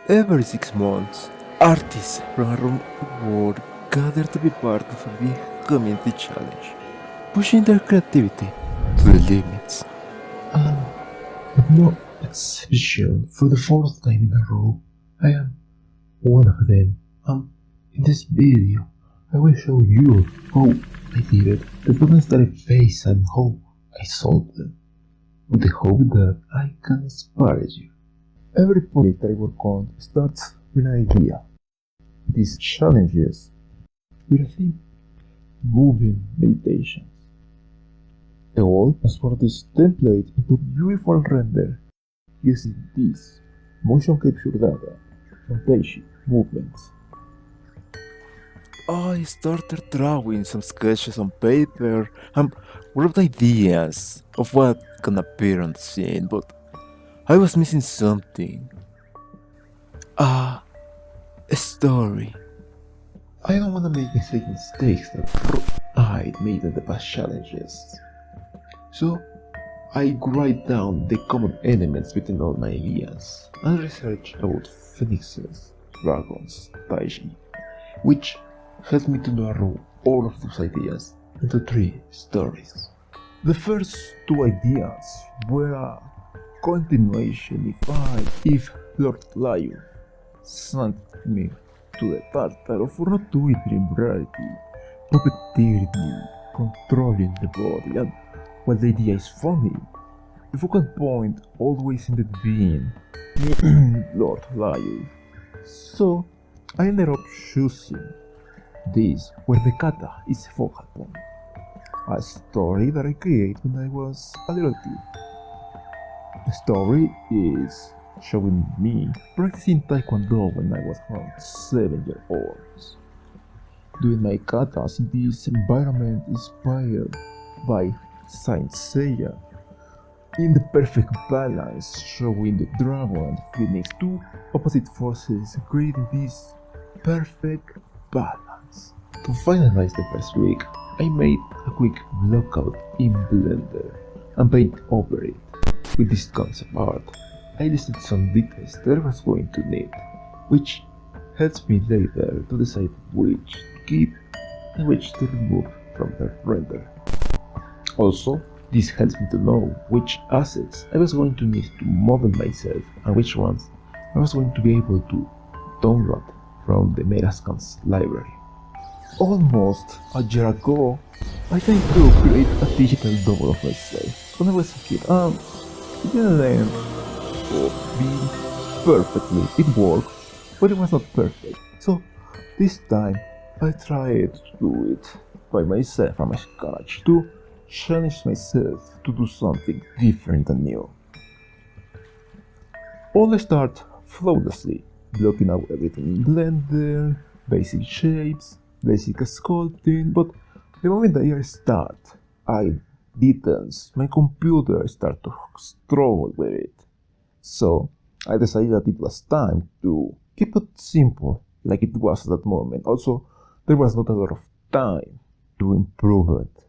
Every 6 months, artists from around the world gather to be part of a big community challenge, pushing their creativity to the limits. And with no exception, for the fourth time in a row, I am one of them. In this video, I will show you how I did it, the problems that I face and how I solved them, with the hope that I can inspire you. Every project I work on starts with an idea. These challenges with a theme, moving meditations. The goal is for this template into beautiful render using this motion capture data and Taishi movements. I started drawing some sketches on paper and wrote ideas of what can appear on the scene, but I was missing something. A story. I don't want to make the same mistakes that I made in the past challenges. So I write down the common elements between all my ideas and research about phoenixes, dragons, Taishi, which helped me to narrow all of those ideas into 3 stories. The first 2 ideas were a continuation if Lord Lion sent me to the Tartar for not doing reality, puppeteering, controlling the body, and while the idea is funny, the focal point always ended being Lord Lion. So I ended up choosing this where the kata is the focal point. A story that I created when I was a little kid. The story is showing me practicing taekwondo when I was around 7 years old. Doing my katas in this environment inspired by Saint Seiya. In the perfect balance, showing the dragon and phoenix, 2 opposite forces, creating this perfect balance. To finalize the first week, I made a quick blockout in Blender and painted over it. With this concept art, I listed some details that I was going to need, which helps me later to decide which to keep and which to remove from the render. Also, this helps me to know which assets I was going to need to model myself and which ones I was going to be able to download from the Metascans library. Almost a year ago, I tried to create a digital double of myself when I was a kid. It didn't end up being perfectly. It worked, but it was not perfect. So this time I tried to do it by myself from scratch to challenge myself to do something different and new. All start flawlessly, blocking out everything in Blender, basic shapes, basic sculpting, but the moment that I start, details, my computer start to struggle with it. So I decided that it was time to keep it simple like it was at that moment. Also, there was not a lot of time to improve it.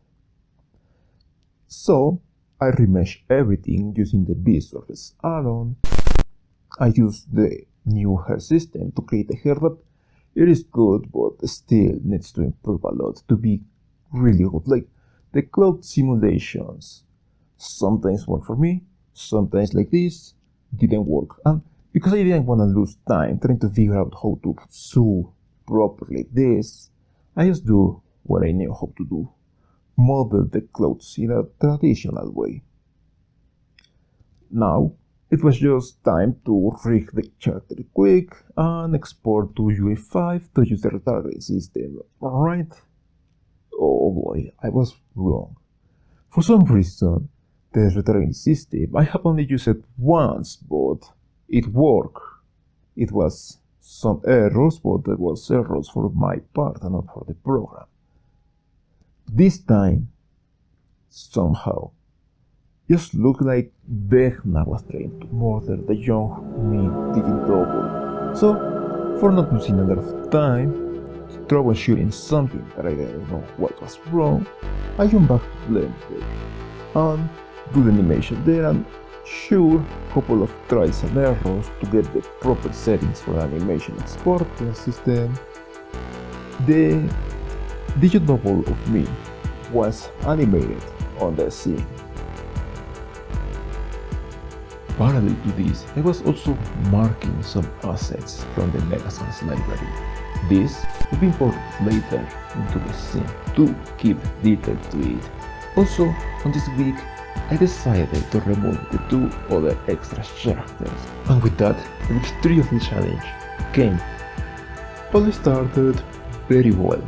So I remesh everything using the B-Surface add-on. I used the new hair system to create a hair that it is good but still needs to improve a lot to be really good. Like the cloud simulations sometimes work for me, sometimes like this didn't work. And because I didn't want to lose time trying to figure out how to sew properly this, I just do what I knew how to do. Model the clothes in a traditional way. Now, it was just time to rig the character quick and export to UE5 to use the retargeting system, alright? Oh boy, I was wrong. For some reason, the retargeting system, I have only used it once, but it worked. It was some errors, but there was errors for my part and not for the program. This time, somehow, just looked like Vecna was trying to murder the young me digging double. So, for not losing a lot of time, troubleshooting something that I didn't know what was wrong, I jumped back to Blender and do the animation there and Sure, couple of tries and errors to get the proper settings for the animation exporter system. The digit double of me was animated on the scene. Parallel to this, I was also marking some assets from the Megasons library. This will be imported later into the scene to give detail to it. Also, on this week, I decided to remove the 2 other extra characters, and with that, the victory of the challenge came. All started very well,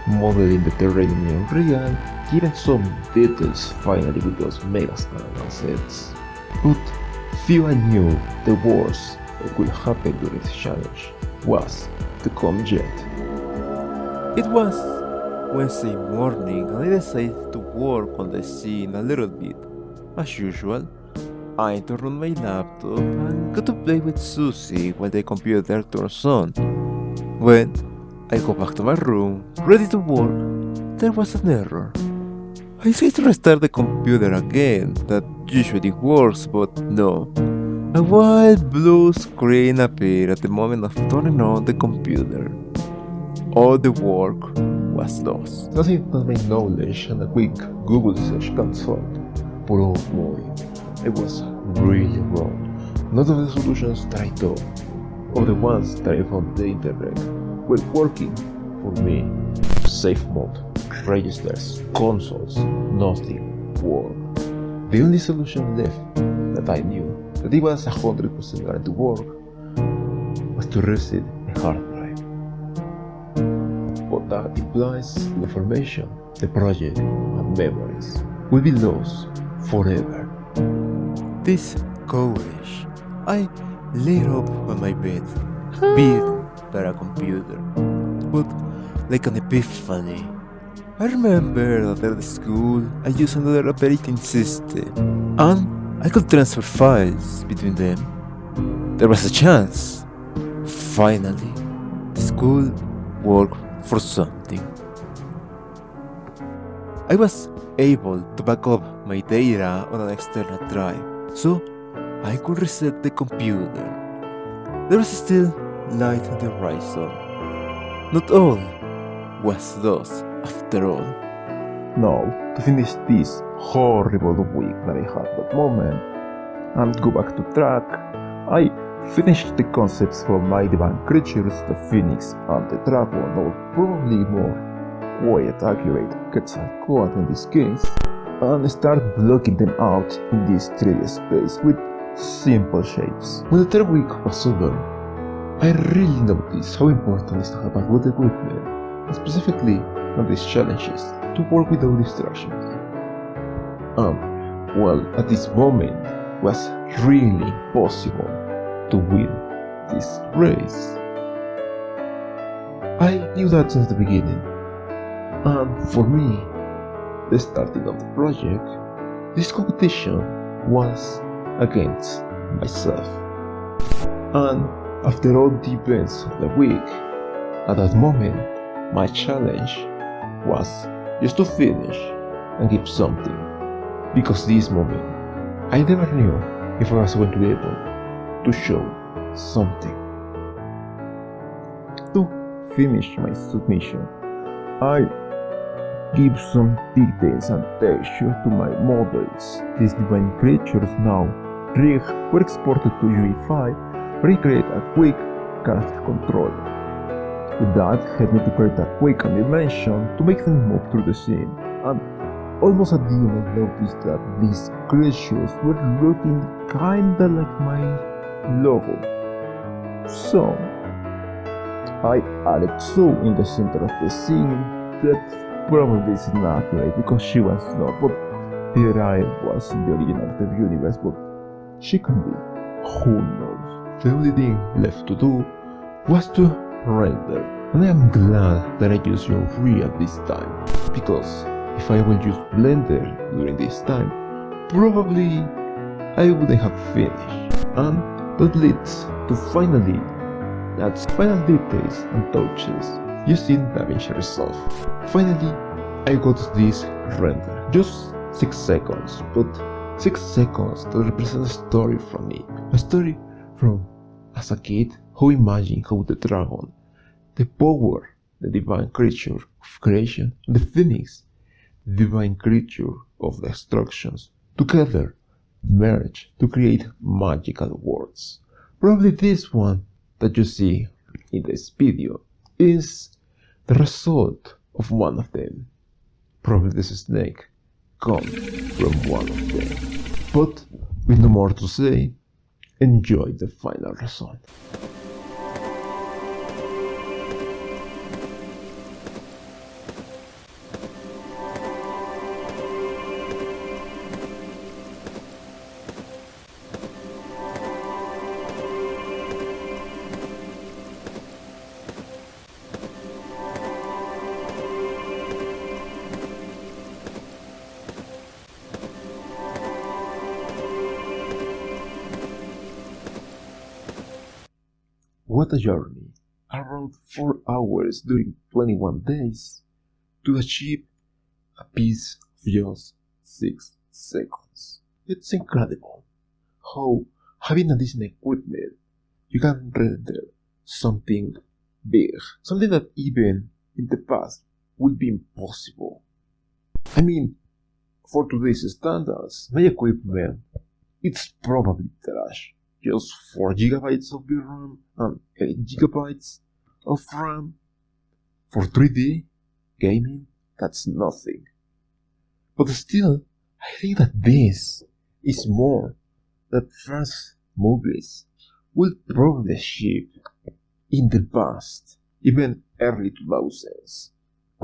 modeling the terrain in Unreal, giving some details finally with those Megascan assets. But few I knew the worst that could happen during this challenge was to come yet. It was Wednesday morning and I decided to work on the scene a little bit. As usual, I turned on my laptop and got to play with Susie while the computer turns on. When I go back to my room, ready to work, there was an error. I tried to restart the computer again, that usually works, but no. A wild blue screen appeared at the moment of turning on the computer. All the work was lost. Nothing but my knowledge and a quick Google search can solve. But oh boy, I was really wrong. None of the solutions that I thought, or the ones that I found on the internet, were working for me. Safe mode, registers, consoles, nothing worked. The only solution left that I knew that it was 100% going to work was to reset the hard drive. But that implies the information, the project, and memories will be lost forever. This courage, I laid up on my bed, beat by a computer, but like an epiphany. I remember that at school I used another operating system, and I could transfer files between them. There was a chance. Finally, the school worked for something. I was able to back up my data on an external drive, so I could reset the computer. There was still light on the horizon. Not all was lost after all. Now, to finish this horrible week that I had that moment and go back to track, I finished the concepts for my divine creatures, the phoenix and the dragon, or probably more quite accurate Quetzalcoatl in this case, and start blocking them out in this 3D space with simple shapes. When the third week was over, I really noticed how important it is to have a good equipment, specifically on these challenges, to work without distractions. Well, at this moment, it was really possible to win this race. I knew that since the beginning, and for me, the starting of the project, this competition was against myself. And after all the events of the week, at that moment, my challenge was just to finish and give something. Because this moment, I never knew if I was going to be able to show something. To finish my submission, I give some details and texture to my models. These divine creatures now rigged were exported to UE5, recreate a quick character controller. With that, helped me to create a quick animation to make them move through the scene. And almost at the end I noticed that these creatures were looking kinda like my logo. So I added Sue in the center of the scene. That probably is inaccurate because she was not, but here I was in the original of the universe, but she can be. Who knows? The only thing left to do was to render, and I am glad that I used Unreal this time, because if I would use Blender during this time, probably I wouldn't have finished. And that leads to finally, that's final details and touches using DaVinci Resolve. Finally, I got this render, just 6 seconds, but 6 seconds to represent a story from me. A story from as a kid who imagined how the dragon, the power, the divine creature of creation, and the phoenix, the divine creature of destructions, together merge to create magical worlds. Probably this one that you see in this video is the result of one of them. Probably this snake comes from one of them. But with no more to say, enjoy the final result. What a journey! Around 4 hours during 21 days to achieve a piece of just 6 seconds. It's incredible how having a decent equipment you can render something big, something that even in the past would be impossible. I mean, for today's standards, my equipment it's probably trash. Just 4 gigabytes of VRAM and 8 gigabytes of RAM. For 3D gaming, that's nothing. But still, I think that this is more that first movies will probably achieve in the past, even early 2000s.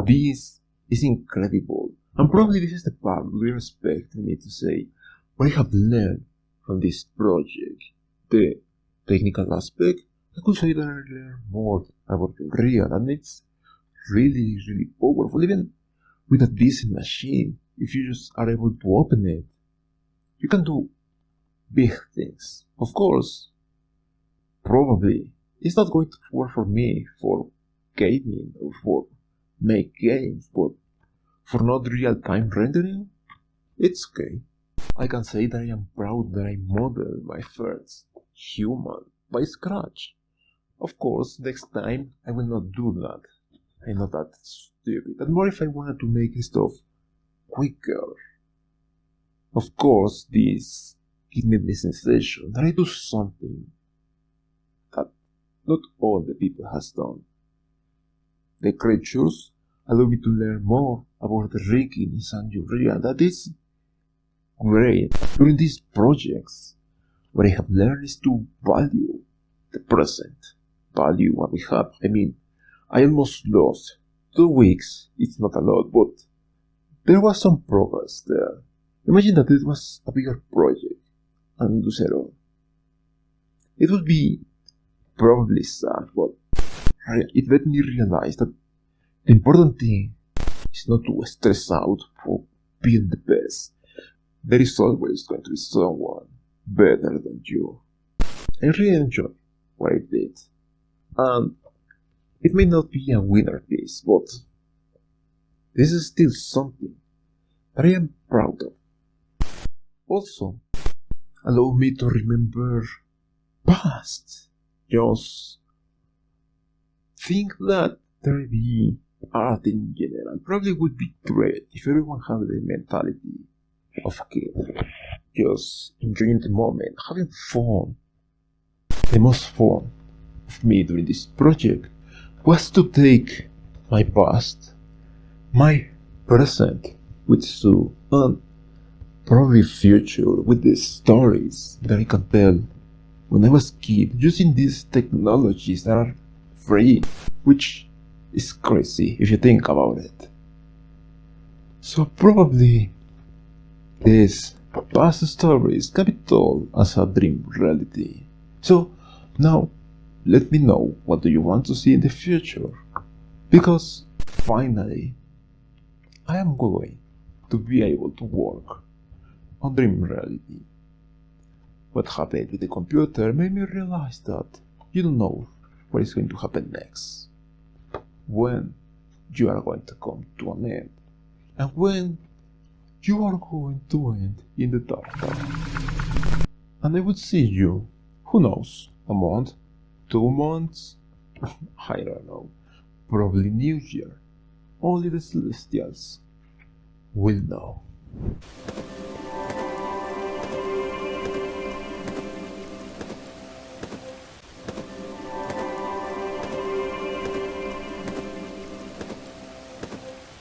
This is incredible, and probably this is the part we expect me to say what I have learned from this project. The technical aspect, I could say that I learned more about Unreal, and it's really powerful. Even with a decent machine, if you just are able to open it, you can do big things. Of course, probably it's not going to work for me for gaming or for make games, but for not real-time rendering, it's okay. I can say that I am proud that I modeled my first human by scratch. Of course, next time I will not do that. I'm not that stupid. And more if I wanted to make stuff quicker. Of course, this gives me the sensation that I do something that not all the people has done. The creatures allow me to learn more about the rigging in Unreal. That is great. During these projects, what I have learned is to value the present, value what we have. I mean, I almost lost 2 weeks. It's not a lot, but there was some progress there. Imagine that it was a bigger project and do zero. It would be probably sad, but it made me realize that the important thing is not to stress out for being the best. There is always going to be someone better than you. I really enjoy what I did, and it may not be a winner piece, but this is still something that I am proud of. Also, allow me to remember past. Just think that 3D art in general probably would be great if everyone had the mentality of a kid, just enjoying the moment, having fun. The most fun of me during this project was to take my past, my present with Sue, and probably future with the stories that I can tell when I was a kid using these technologies that are free, which is crazy if you think about it. So probably these past stories can be told as a dream reality. So now let me know what do you want to see in the future, because finally I am going to be able to work on dream reality. What happened with the computer made me realize that you don't know what is going to happen next, when you are going to come to an end, and when you are going to end in the dark tower. And I would see you, who knows, a month, 2 months, I don't know, probably New Year. Only the Celestials will know.